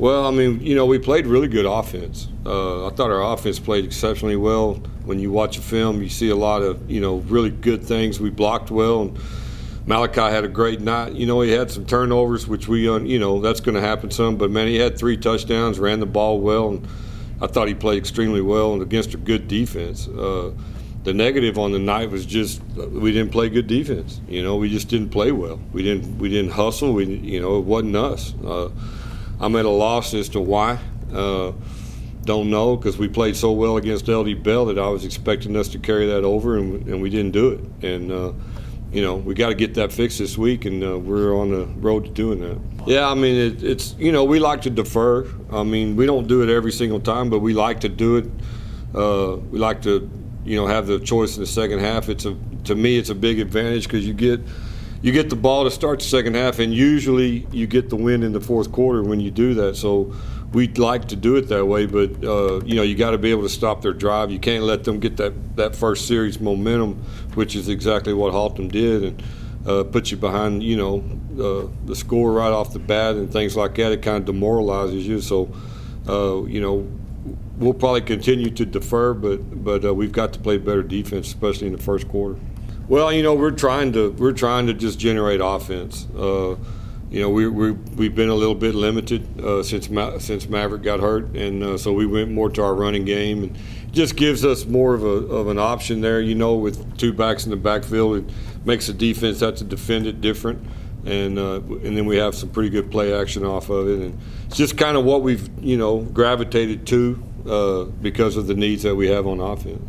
Well, I mean, you know, we played really good offense. I thought our offense played exceptionally well. When you watch a film, you see a lot of, you know, really good things. We blocked well, and Malachi had a great night. You know, he had some turnovers, which we, you know, that's going to happen some. But, man, he had 3 touchdowns, ran the ball well, and I thought he played extremely well and against a good defense. The negative on the night was just we didn't play good defense. You know, we just didn't play well. We didn't hustle. You know, it wasn't us. I'm at a loss as to why. Don't know, because we played so well against LD Bell that I was expecting us to carry that over, and we didn't do it. And you know, we got to get that fixed this week, and we're on the road to doing that. Yeah, I mean, it's you know, we like to defer. I mean, we don't do it every single time, but we like to do it. We like to, you know, have the choice in the second half. To me, it's a big advantage because you get the ball to start the second half, and usually you get the win in the fourth quarter when you do that. So we'd like to do it that way, but you know, you got to be able to stop their drive. You can't let them get that first series momentum, which is exactly what Haltom did, and put you behind, you know, the score right off the bat and things like that. It kind of demoralizes you. So you know, we'll probably continue to defer, but we've got to play better defense, especially in the first quarter. Well, you know, we're trying to just generate offense. You know, we've been a little bit limited since Maverick got hurt, and so we went more to our running game, and it just gives us more of an option there. You know, with 2 backs in the backfield, it makes the defense have to defend it different, and then we have some pretty good play action off of it, and it's just kind of what we've, you know, gravitated to because of the needs that we have on offense.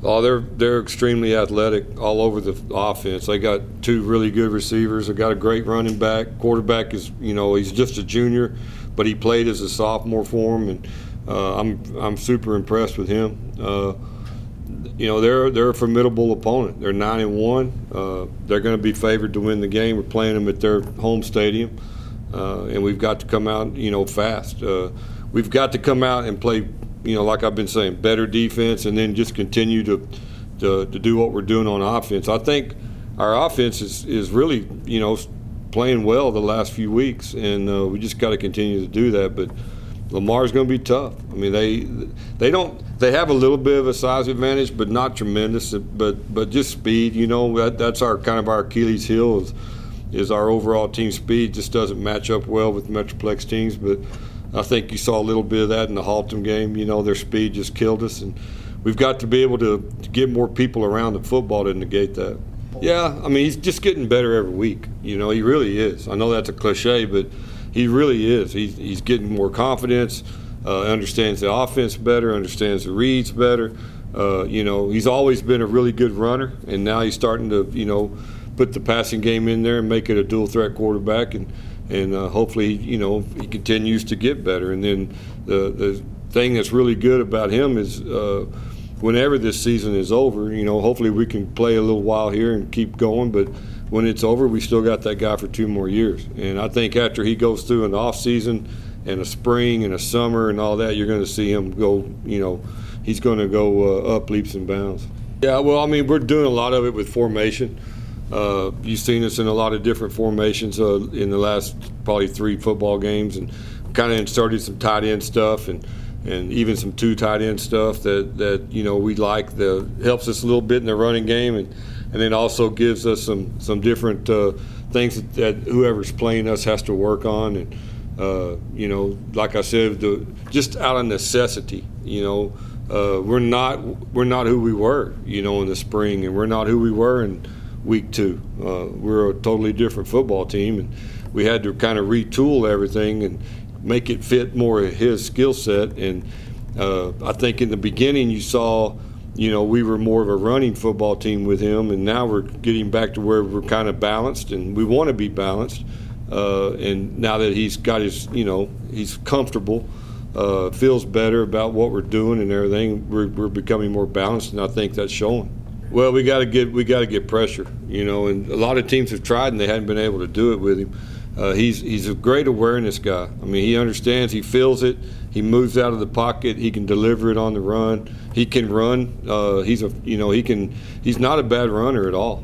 Oh, they're extremely athletic all over the offense. They got 2 really good receivers. They got a great running back. Quarterback is, you know, he's just a junior, but he played as a sophomore for him, and I'm super impressed with him. You know, they're a formidable opponent. They're 9-1. They're going to be favored to win the game. We're playing them at their home stadium, and we've got to come out, you know, fast. We've got to come out and play, you know, like I've been saying, better defense, and then just continue to do what we're doing on offense. I think our offense is really, you know, playing well the last few weeks, and we just got to continue to do that. But Lamar's going to be tough. I mean, they have a little bit of a size advantage, but not tremendous. But just speed. You know, that's our kind of our Achilles heel is our overall team speed. Just doesn't match up well with Metroplex teams, but I think you saw a little bit of that in the Haltom game. You know, their speed just killed us, and we've got to be able to get more people around the football to negate that. Yeah, I mean, he's just getting better every week. You know, he really is. I know that's a cliche, but he really is. He's getting more confidence, understands the offense better, understands the reads better. You know, he's always been a really good runner, and now he's starting to, you know, put the passing game in there and make it a dual threat quarterback, and hopefully, you know, he continues to get better. And then the thing that's really good about him is whenever this season is over, you know, hopefully we can play a little while here and keep going, but when it's over, we still got that guy for 2 more years. And I think after he goes through an off season and a spring and a summer and all that, you're going to see him go, you know, he's going to go up leaps and bounds. Yeah, well, I mean, we're doing a lot of it with formation. You've seen us in a lot of different formations in the last probably 3 football games, and kind of inserted some tight end stuff and even some 2 tight end stuff that you know, we like. That helps us a little bit in the running game, and then also gives us some different things that whoever's playing us has to work on. And you know, like I said, just out of necessity. You know, we're not who we were, you know, in the spring, and we're not who we were in week 2. We're a totally different football team, and we had to kind of retool everything and make it fit more of his skill set. And I think in the beginning you saw, you know, we were more of a running football team with him, and now we're getting back to where we're kind of balanced, and we want to be balanced. And now that he's got his, you know, he's comfortable, feels better about what we're doing and everything, we're becoming more balanced, and I think that's showing. Well, we got to get pressure, you know, and a lot of teams have tried and they hadn't been able to do it with him. He's a great awareness guy. I mean, he understands, he feels it, he moves out of the pocket, he can deliver it on the run, he can run. He's not a bad runner at all.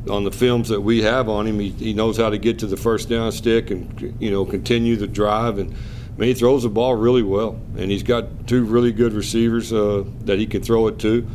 on the films that we have on him, he knows how to get to the first down stick and continue the drive. And he throws the ball really well, and he's got two really good receivers that he can throw it to.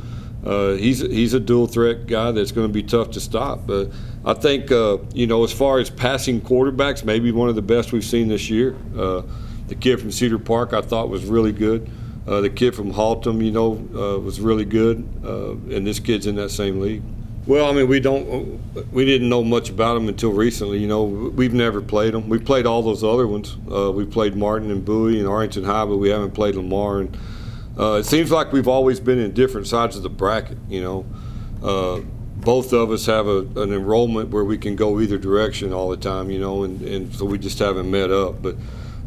He's a dual threat guy that's going to be tough to stop. But I think as far as passing quarterbacks, maybe one of the best we've seen this year. The kid from Cedar Park I thought was really good. The kid from Haltom, was really good, and this kid's in that same league. Well, I mean, we didn't know much about him until recently. We've never played him. We played all those other ones. We played Martin and Bowie and Arlington High, but we haven't played Lamar. And it seems like we've always been in different sides of the bracket. Both of us have an enrollment where we can go either direction all the time. And so we just haven't met up. But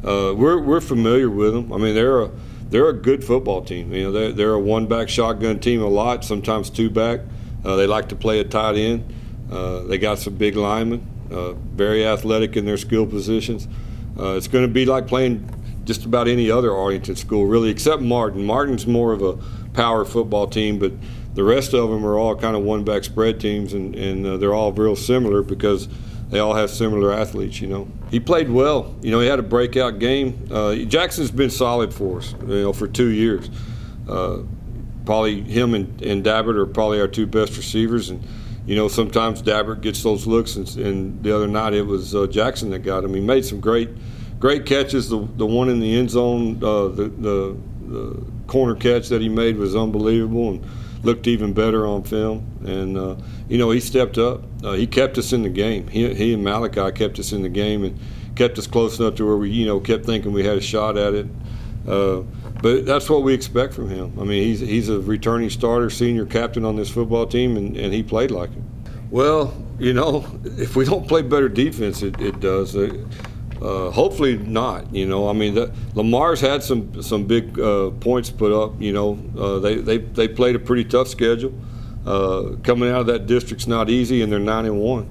we're familiar with them. I mean, they're a good football team. They're a one-back shotgun team a lot, sometimes two-back. They like to play a tight end. They got some big linemen, very athletic in their skill positions. It's going to be like playing just about any other Arlington school, really, except Martin. Martin's more of a power football team, but the rest of them are all kind of one-back spread teams, and they're all real similar because they all have similar athletes. He played well. He had a breakout game. Jackson's been solid for us, for 2 years. Probably him and Dabbert are probably our two best receivers, and sometimes Dabbert gets those looks, and the other night it was Jackson that got him. He made some great catches. The one in the end zone, the corner catch that he made was unbelievable and looked even better on film. And he stepped up. He kept us in the game. He and Malachi kept us in the game and kept us close enough to where we kept thinking we had a shot at it. But that's what we expect from him. I mean, he's a returning starter, senior captain on this football team, and he played like it. Well, if we don't play better defense, it does. Hopefully not. I mean, Lamar's had some big points put up. They played a pretty tough schedule. Coming out of that district's not easy, and they're 9-1.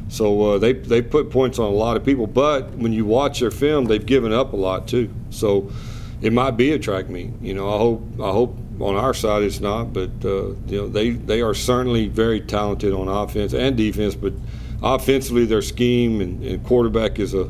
So they put points on a lot of people. But when you watch their film, they've given up a lot too. So it might be a track meet. I hope on our side it's not, but they are certainly very talented on offense and defense. But offensively, their scheme and quarterback is a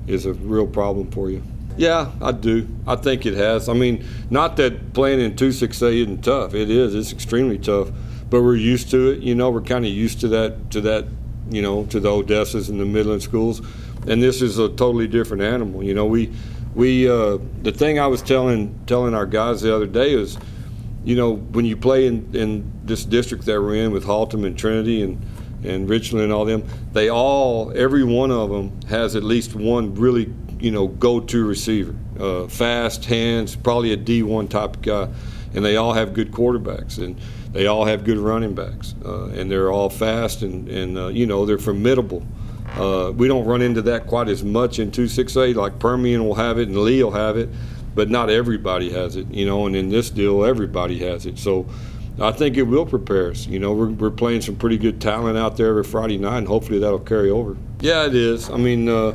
real problem for you. Yeah, I do. I think it has. I mean, not that playing in 2-6A isn't tough. It is. It's extremely tough. But we're used to it. We're kind of used to that. To the Odessas and the Midland schools, and this is a totally different animal. The thing I was telling our guys the other day is, when you play in this district that we're in with Haltom and Trinity and Richland and all them, every one of them has at least one really, go-to receiver, fast hands, probably a D1 type of guy, and they all have good quarterbacks, and they all have good running backs, and they're all fast, and they're formidable. We don't run into that quite as much in 2-6A. Like Permian will have it and Lee will have it, but not everybody has it, and in this deal, everybody has it. So I think it will prepare us. We're playing some pretty good talent out there every Friday night, and hopefully that'll carry over. Yeah, it is. I mean, the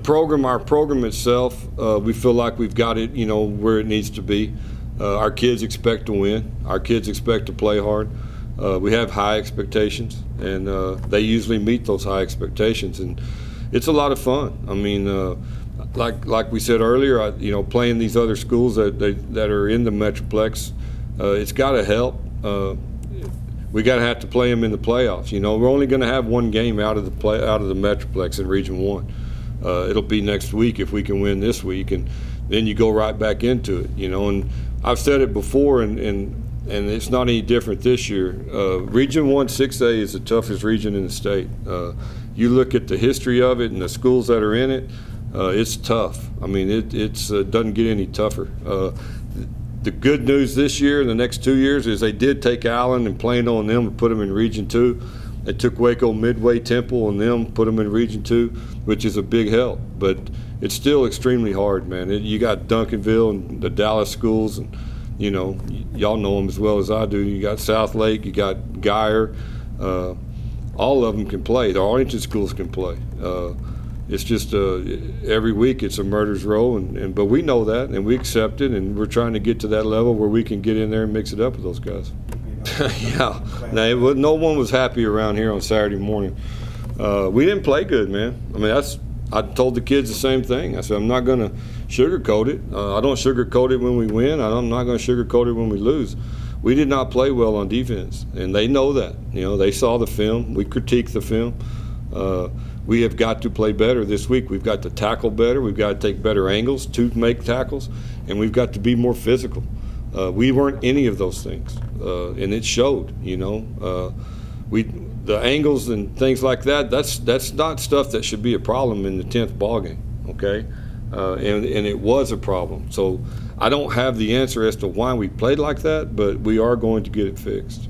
program, our program itself, we feel like we've got it, where it needs to be. Our kids expect to win. Our kids expect to play hard. We have high expectations, and they usually meet those high expectations, and it's a lot of fun. I mean, like we said earlier, playing these other schools that are in the Metroplex, it's got to help. We got to have to play them in the playoffs. We're only going to have one game out of the Metroplex in Region 1. It'll be next week if we can win this week, and then you go right back into it. And I've said it before, and it's not any different this year. Region 1 6A is the toughest region in the state. You look at the history of it and the schools that are in it, it's tough. I mean, it doesn't get any tougher. The good news this year and the next 2 years is they did take Allen and Plano and them and put them in Region 2. They took Waco, Midway, Temple and them, put them in Region 2, which is a big help. But it's still extremely hard, man. You got Duncanville and the Dallas schools, and y'all know them as well as I do. You got South Lake, you got Geyer. All of them can play. The Arlington schools can play. It's just every week it's a murder's row, but we know that and we accept it, and we're trying to get to that level where we can get in there and mix it up with those guys. Yeah, no one was happy around here on Saturday morning. We didn't play good, man. I mean, I told the kids the same thing. I said, I'm not going to sugarcoat it. I don't sugarcoat it when we win. I'm not going to sugarcoat it when we lose. We did not play well on defense, and they know that. You know, they saw the film. We critiqued the film. We have got to play better this week. We've got to tackle better. We've got to take better angles to make tackles, and we've got to be more physical. We weren't any of those things, and it showed. You know, the angles and things like that. That's not stuff that should be a problem in the 10th ball game. Okay, and it was a problem. So I don't have the answer as to why we played like that, but we are going to get it fixed.